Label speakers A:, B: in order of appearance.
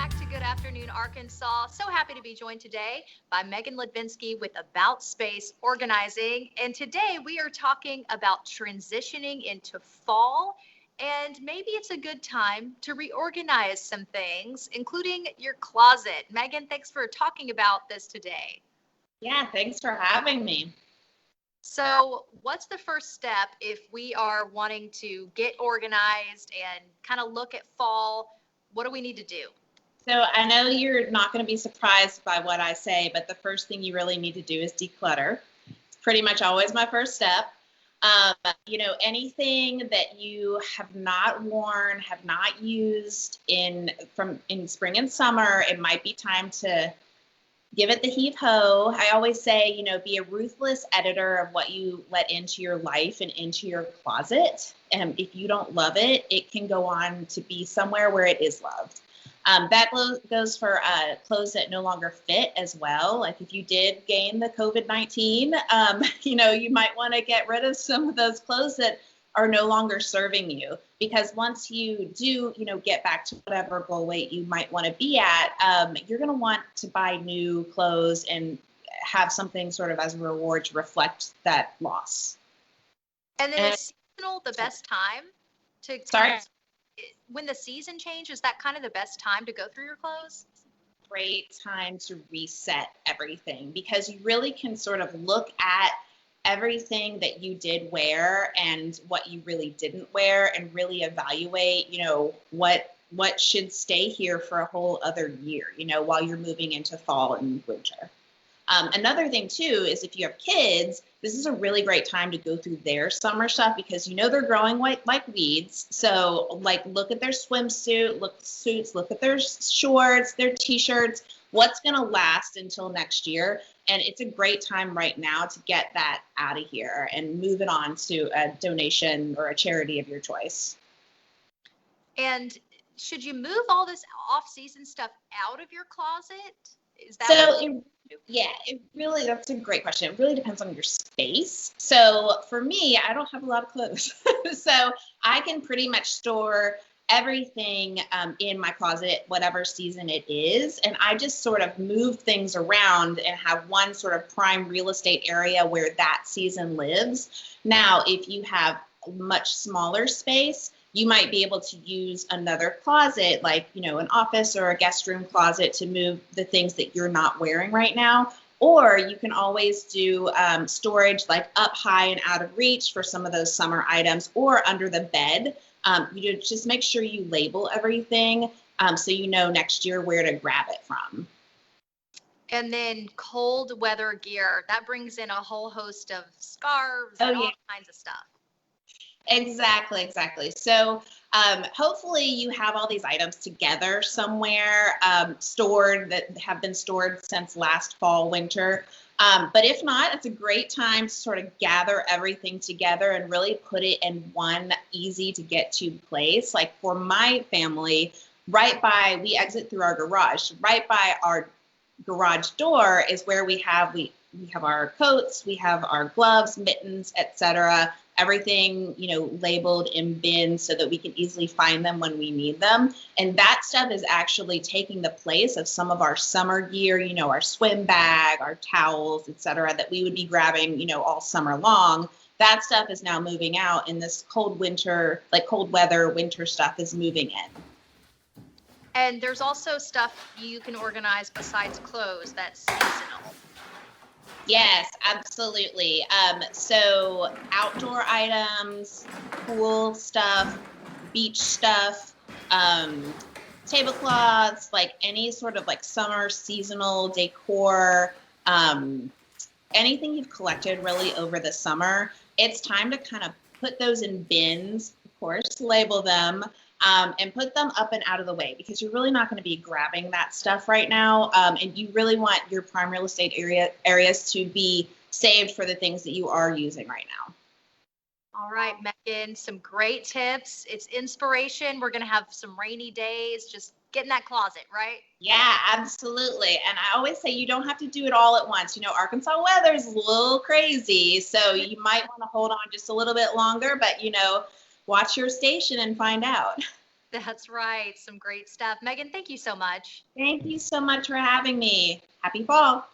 A: back to Good Afternoon Arkansas. So happy to be joined today by Megan Ludvinsky with About Space Organizing. And today we are talking about transitioning into fall. And maybe it's a good time to reorganize some things, including your closet. Megan, thanks for talking about this today.
B: Yeah, thanks for having me.
A: So, what's the first step if we are wanting to get organized and kind of look at fall? What do we need to do?
B: So I know you're not going to be surprised by what I say, but the first thing you really need to do is declutter. It's pretty much always my first step. Anything that you have not worn, have not used in spring and summer, it might be time to give it the heave ho. I always say, be a ruthless editor of what you let into your life and into your closet. And if you don't love it, it can go on to be somewhere where it is loved. That goes for clothes that no longer fit as well. Like if you did gain the COVID-19, you might want to get rid of some of those clothes that are no longer serving you. Because once you do, get back to whatever goal weight you might want to be at, you're going to want to buy new clothes and have something sort of as a reward to reflect that loss.
A: And then is seasonal the best time to when the season changes, is that kind of the best time to go through your clothes?
B: Great time to reset everything because you really can sort of look at everything that you did wear and what you really didn't wear and really evaluate, what should stay here for a whole other year, while you're moving into fall and winter. Another thing too is if you have kids, this is a really great time to go through their summer stuff because they're growing like weeds. So look at their swimsuit, look at their shorts, their t-shirts, what's going to last until next year. And it's a great time right now to get that out of here and move it on to a donation or a charity of your choice.
A: And should you move all this off-season stuff out of your closet? Is that
B: that's a great question. It really depends on your space. So for me, I don't have a lot of clothes. So I can pretty much store everything in my closet, whatever season it is. And I just sort of move things around and have one sort of prime real estate area where that season lives. Now, if you have a much smaller space, you might be able to use another closet, like, an office or a guest room closet to move the things that you're not wearing right now. Or you can always do storage like up high and out of reach for some of those summer items or under the bed. You just make sure you label everything so you know next year where to grab it from.
A: And then cold weather gear, that brings in a whole host of scarves and all kinds of stuff.
B: Exactly. So hopefully you have all these items together somewhere stored that have been stored since last fall, winter. But if not, it's a great time to sort of gather everything together and really put it in one easy to get to place. Like for my family, we exit through our garage. Right by our garage door is where we have our coats, we have our gloves, mittens, etc. Everything, labeled in bins so that we can easily find them when we need them. And that stuff is actually taking the place of some of our summer gear, our swim bag, our towels, etc., that we would be grabbing, all summer long. That stuff is now moving out, and this cold weather winter stuff is moving in.
A: And there's also stuff you can organize besides clothes that's seasonal.
B: Yes, absolutely. So outdoor items, pool stuff, beach stuff, tablecloths, like any sort of like summer seasonal decor, anything you've collected really over the summer, it's time to kind of put those in bins, of course, label them, and put them up and out of the way because you're really not going to be grabbing that stuff right now. And you really want your prime real estate areas to be saved for the things that you are using right now.
A: All right, Megan, some great tips. It's inspiration. We're going to have some rainy days. Just get in that closet, right?
B: Yeah, absolutely. And I always say you don't have to do it all at once. Arkansas weather is a little crazy, so you might want to hold on just a little bit longer, but watch your station and find out.
A: That's right. Some great stuff. Megan, thank you so much.
B: Thank you so much for having me. Happy fall.